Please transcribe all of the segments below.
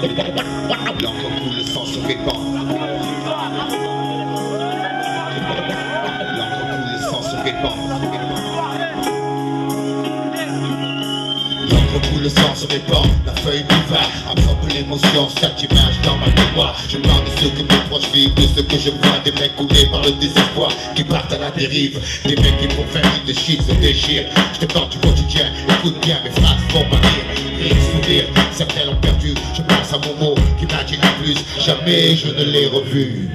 L'encre coule, le sang se répand. L'encre coule, le sang se répand. L'encre coule, le sang se répand. La feuille buvard absorbe l'émotion. Chaque image dans ma mémoire. Je parle de ce que mes proches vivent, de ce que je vois. Des mecs coulés par le désespoir, qui partent à la dérive. Des mecs qui pour faire de shit se déchirent. Je te parle du quotidien, écoute bien, mes phrases vont pas rire. Et sourire, certains l'ont perdu. Je pense à Momo qui m'a dit en plus. Jamais je ne l'ai revu.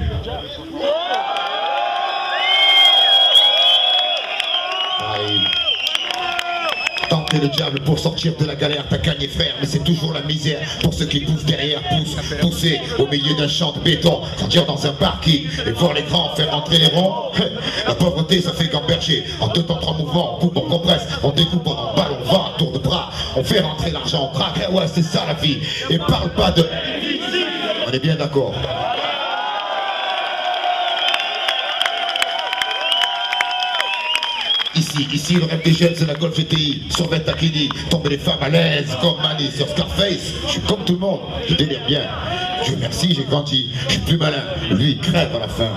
Tenter le diable pour sortir de la galère, t'as gagné frère, mais c'est toujours la misère pour ceux qui poussent derrière, pousser au milieu d'un champ de béton, grandir dans un parking et voir les grands faire entrer les ronds. La pauvreté ça fait gamberger, en 2 temps 3 mouvements, on coupe, on compresse, on découpe, on emballe, on vend, tour de bras, on fait rentrer l'argent, on craque, ouais c'est ça la vie, et parle pas de... On est bien d'accord. Ici, le rêve des jeunes, c'est la Golf GTI. Sur Takini, tomber les femmes à l'aise, comme Manny sur Scarface. Je suis comme tout le monde, je délire bien. Dieu merci, j'ai grandi, je suis plus malin. Lui, il crève à la fin.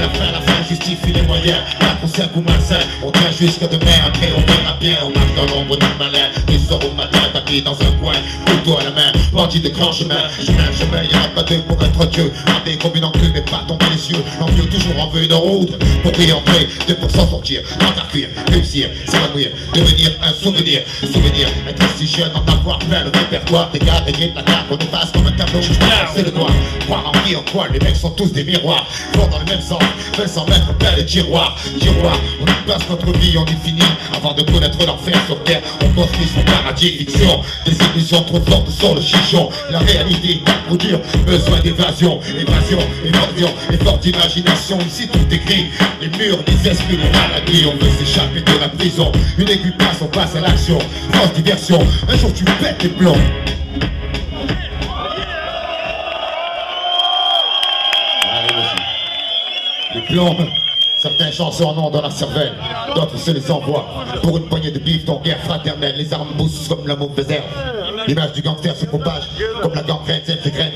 La fin justifie les moyens. Là, pour un coup malsain, on tient jusqu'à demain. Après, on verra bien, on marche dans l'ombre du malin. Des soirs au matin, tapis dans un coin, couteau à la main, bandit de grand chemin. Chemin, y'en a pas deux pour être Dieu. Armé comme une enclume, mais pas tomber les cieux. L'envieux toujours en veut une route pour y entrer, 2 pour s'en sortir, en cuire, réussir, s'évanouir, devenir un souvenir. Être si jeune, en avoir plein le répertoire. Des gars, régner de la carte, on efface comme un tableau. C'est le doigt, croire en qui, en quoi, les mecs sont tous des miroirs. Vont dans le même sens, veulent s'en mettre plein les tiroirs. On y passe notre vie, on y finit. Avant de connaître l'enfer sur terre, on construit son paradis, fiction. Des illusions trop fortes sur le chichon. La réalité est trop dure, besoin d'évasion. Évasion, effort d'imagination. Ici tout est gris, les murs, les esprits, les maladies. On veut s'échapper de la prison. Une aiguille passe, on passe à l'action. Fausse diversion, un jour tu pètes les plombs. Les plombes, certains chanceux en ont dans la cervelle, d'autres se les envoient. Pour une poignée de bif, ton guerre fraternelle, les armes poussent comme la mauvaise herbe. L'image du gangster se propage comme la gangrène, celle qui graine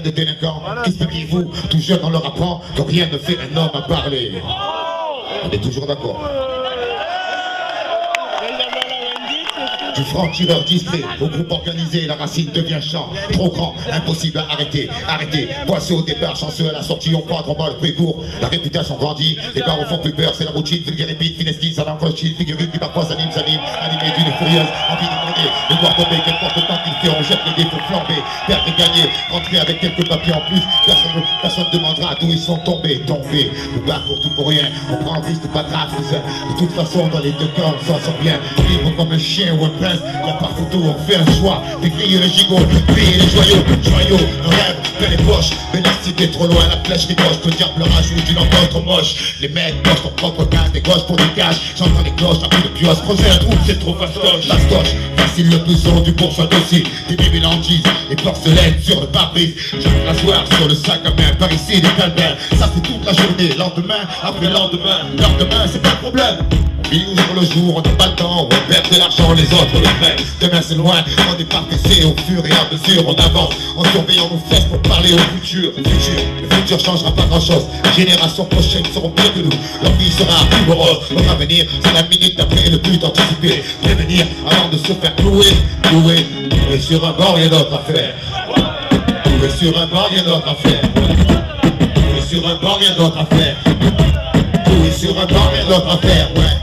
de délinquants. Qu'expliquez-vous, tout jeune on leur apprend que rien ne fait un homme à parler. On est toujours d'accord. Du franc-tireur distrait au groupe organisé, la racine devient champ. Trop grand, impossible à arrêter. Poisseux au départ, chanceux à la sortie, on prend trop mal le prix court. La réputation grandit, les barres font plus peur, c'est la routine, vulgaire épite, finesquine, ça l'enclochine, figurine qui parfois s'anime, animé d'une furieuse envie de demander, de voir tomber, qu'importe le temps qu'il fait, on jette les dés pour flamber, perdre et gagner, rentrer avec quelques papiers en plus, personne ne demandera d'où ils sont tombés. Le bar pour tout pour rien, on prend un risque, pas grave, de toute façon dans les 2 camps, on s'en sort bien, libre comme un chien ou un prince, y'a pas photo, on fait un choix, dégriller les gigots, payer les joyaux, un rêve, plein les poches, mais la cité trop loin, la flèche ricoche, le diable rajoute une encre trop moche, les mecs bossent leur propre gain, des gauches pour des cash, j'entends les cloches, un coup de pioche, creuser un trou, c'est trop fastoche, facile le blouson du bourgeois dossier, des bébés languises, et porcelaines sur le pare-brise, j'arrive la soirée sur le sac à main, par ici des calvaires, ça fait toute la journée, lendemain, après lendemain, c'est pas le problème. Vivre le jour, on n'a pas le temps, on perd de l'argent, les autres le prennent. Demain c'est loin, on n'est pas pressé, au fur et à mesure on avance, en surveillant nos fesses pour parler au futur. Le futur changera pas grand chose, les générations prochaines seront pires que nous, leur vie sera plus morose. Notre avenir, c'est la minute d'après, le but d'anticiper, prévenir avant de se faire clouer sur un bord, y'a d'autres affaires. Clouer sur un bord, y'a d'autres affaires. Clouer sur un bord, y'a d'autres affaires. Clouer sur un bord, y'a d'autres affaires, ouais.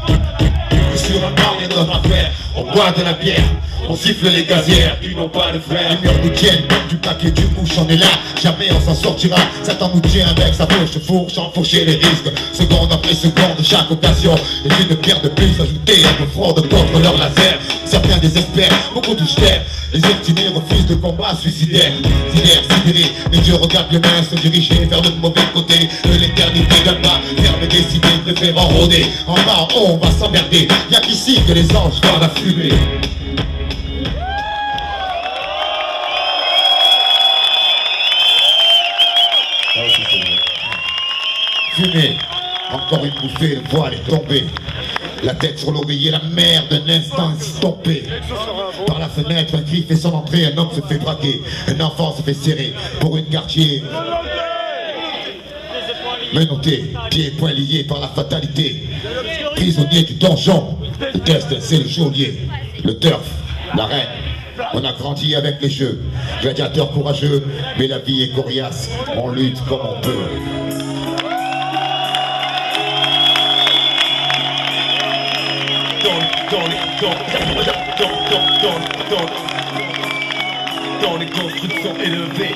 Sur un bar, il y a d'autres affaires. On boit de la bière, on siffle les gazières qui n'ont pas de frères. Les murs nous tiennent, du papier, du mouche, on est là. Jamais on s'en sortira, Satan nous tient avec sa fourche, enfourcher les risques. Seconde après seconde, chaque occasion est une pierre de plus ajoutée à nos frondes contre leur laser. Certains désespèrent, beaucoup touchent terre. Les obstinés refusent de combat suicidaire. Sidérés, les dieux regardent les mains se diriger vers le mauvais côté de l'éternité d'un bas. Ferme et décidé, préférant rôder. En bas, en haut, on va s'emmerder. Y'a qu'ici que les anges voient la fumée. Fumée, encore une bouffée, le voile est tombé. La tête sur l'oreiller, la mer d'un instant estompé. Par la fenêtre, un cri fait son entrée, un homme se fait braquer, un enfant se fait serrer pour une quartier. Menotté, pieds et poings liés par la fatalité. Prisonnier du donjon, le destin c'est le geôlier, le turf, la reine. On a grandi avec les jeux, gladiateurs courageux, mais la vie est coriace, on lutte comme on peut. Dans les constructions élevées.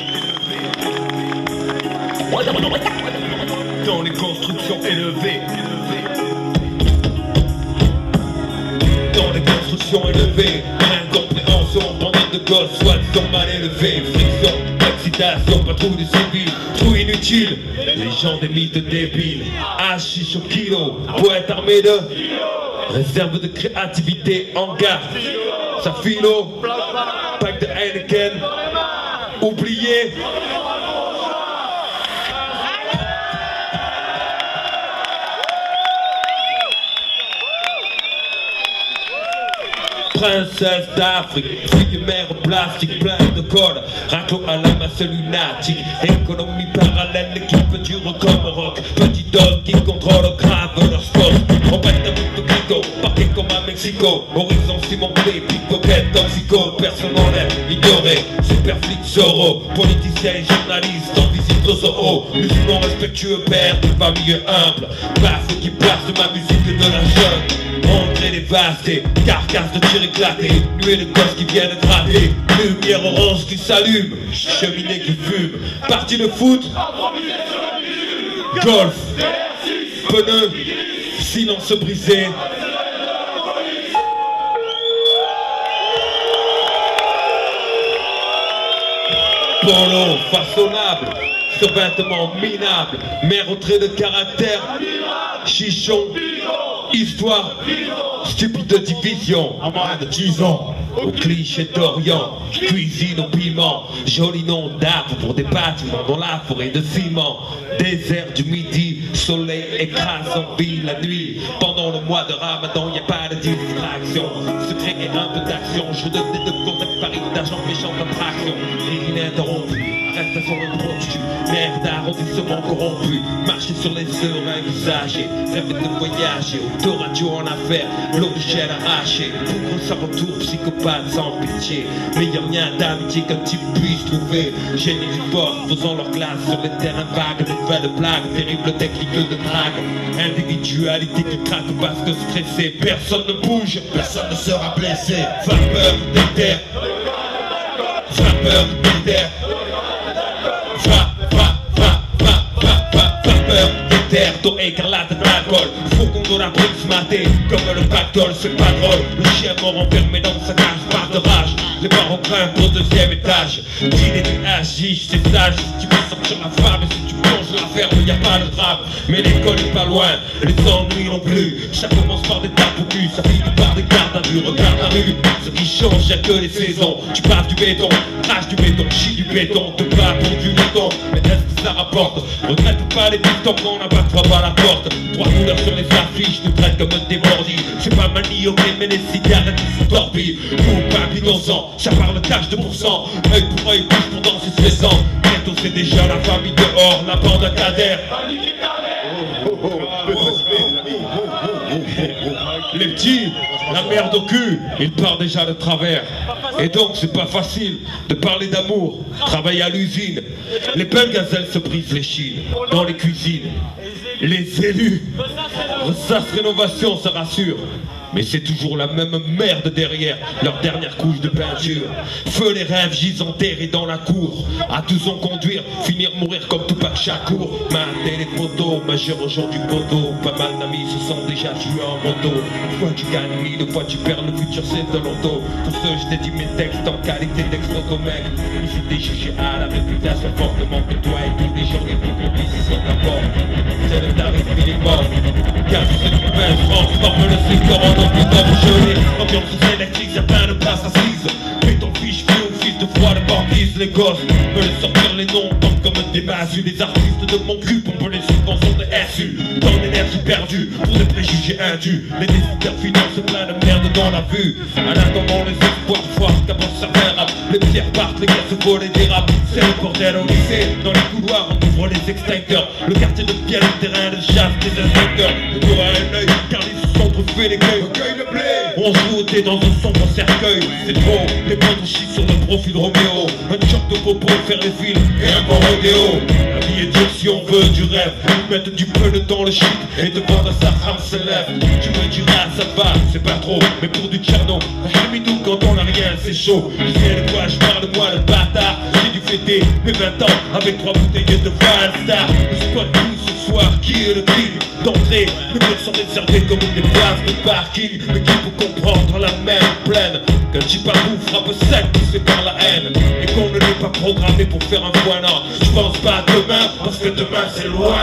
Dans les constructions élevées. Dans les constructions élevées. Incompréhension, bande de gosses, soi-disant mal élevés. Friction, excitation, patrouille de civils, trou inutile. Les gens des mythes débiles. Hachiche au kilo, poète armé de réserve de créativité en garde. Sa philo, pack de Heineken, oublié. Princesse d'Afrique, fille mère plastique, plein de colle, raclo à la masse lunatique, économie parallèle, l'équipe dure comme rock, petit dog qui contrôle grave leur sport, on pète un bout de clico, parquet comme à Mexico, horizon cimenté, pickpocket, toxico, personne en l'air, ignoré, super flic, Zorro, politicien et journaliste, en visite au zoo, musulman respectueux, père de famille humble, baffe qui place de ma musique et de la jeune. André dévasté, carcasse de tir éclaté, nuée de gosses qui viennent gratter, lumière orange qui s'allume, cheminée qui fume, partie de foot, golf, pneu, silence brisé. Polo façonnable, survêtement minable, mère au trait de caractère, chichon, histoire, stupide division, En moins de 10 ans, au cliché d'Orient, cuisine au piment, joli nom d'arbre pour des bâtiments dans la forêt de ciment, désert du midi, soleil écrase en ville la nuit, pendant le mois de Ramadan, y a pas de distraction, secret et un peu d'action, je donne des deux contacts Paris d'argent méchant d'attraction, rien ininterrompu. Arrestation impromptue, merde d'arrondissement corrompu, marcher sur les heures envisagées, rêver de voyager, autoradio en affaires, l'eau de gel arrachée, bougre sans retour, psychopathe sans pitié, meilleur lien d'amitié qu'un type puisse trouver, génie du bord, faisant leur glace sur les terrains vagues, nouvelles blagues, terrible technique de drague, individualité qui craque parce que stressé, personne ne bouge, personne ne sera blessé. vapeur d'éther, vapeur d'éther. Vapeur d'éther, taux écarlate d'alcool, faucon de la brise maté, comme le pactole, c'est pas drôle. Le chien mort enfermé dans sa cage, part de rage. Les barreaux grimpent au deuxième étage. Dîner du hashish, c'est sage. Si tu veux sortir la femme, et si tu plonges la ferme, y a pas de drame. Mais l'école est pas loin, les ennuis non plus. Ça commence par des tapes au cul, ça finit par des gardes à vue. Regarde la rue, ce qui change, y'a que les saisons. Tu passes du béton, crache du béton, chie du béton, te bats pour du béton. Mais est-ce que ça rapporte? Regrette pas les pistons quand on abat pas la porte. Trois couleurs sur les affiches, nous traitent comme des bandits. C'est pas manioqué, mais les cigarettes sont torpilles. Coupable innocent, ça parle cash de pourcent. Œil pour œil, bouche pour danser 16 ans. Bientôt c'est déjà la famille dehors, la bande à Kader. Les petits, la merde au cul, ils partent déjà de travers. Et donc c'est pas facile de parler d'amour. Travailler à l'usine, les belles gazelles se brisent les chines. Dans les cuisines, les élus, ça rénovation, ça rassure. Mais c'est toujours la même merde derrière leur dernière couche de peinture. Feu les rêves gisent enterrés dans la cour. À 12 ans conduire, finir mourir comme Tupac Shakur. Mater les photos, majeur aujourd'hui poteau. Pas mal d'amis se sont déjà tués en moto. Une fois tu gagnes 1000, une fois tu perds, le futur c'est de l'auto. Pour ce je t'ai dit mes textes en qualité d'ex-photo mec. Ici t'es jugé à la réputation fortement que toi et tous les gens les plus complices sont d'abord. C'est le tarif minimum. Car c'est une belle transforme le secteur en plus gelé, ambiance sélective, y'a plein de places assises. Mets ton fiche, vieux fils de froid de banquise, les gosses veulent sortir les noms, comme des masses. Les artistes de mon cul, on peut les subventions de SU. Dans l'énergie perdu pour des préjugés indus. Les décideurs financent plein de merde dans la vue. En attendant les espoirs forts qu'avance certains rap. Les pierres partent, les gars se volent et dérapent. C'est le bordel au lycée. Dans les couloirs on ouvre les extincteurs. Le quartier de Pierre, le terrain de chasse des inspecteurs. Le tour à un œil car les sont trouvés les cueils. On joue au thé dans un sombre cercueil. C'est trop, les pointes chient sur le profil Roméo. Un choc de popo, faire les fils et un bon rodéo. La vie est dure si on veut du rêve. Ils mettent du peu dans le shit et devant sa rame se lève. Tu me diras ça va, c'est pas trop. Mais pour du tcherno, nous quand on a rien c'est chaud. Je sais de quoi je parle, moi le bâtard. J'ai dû fêter mes 20 ans avec 3 bouteilles de Valstar. Le spot tout ce soir, qui est le king d'entrée. Les murs sont réservés comme des places de parking. Mais qui peut comprendre la mer pleine qu'un chipabou frappe sec poussé par la haine. Et qu'on ne l'est pas programmé pour faire un point. Non, je pense pas à demain parce que demain c'est loin.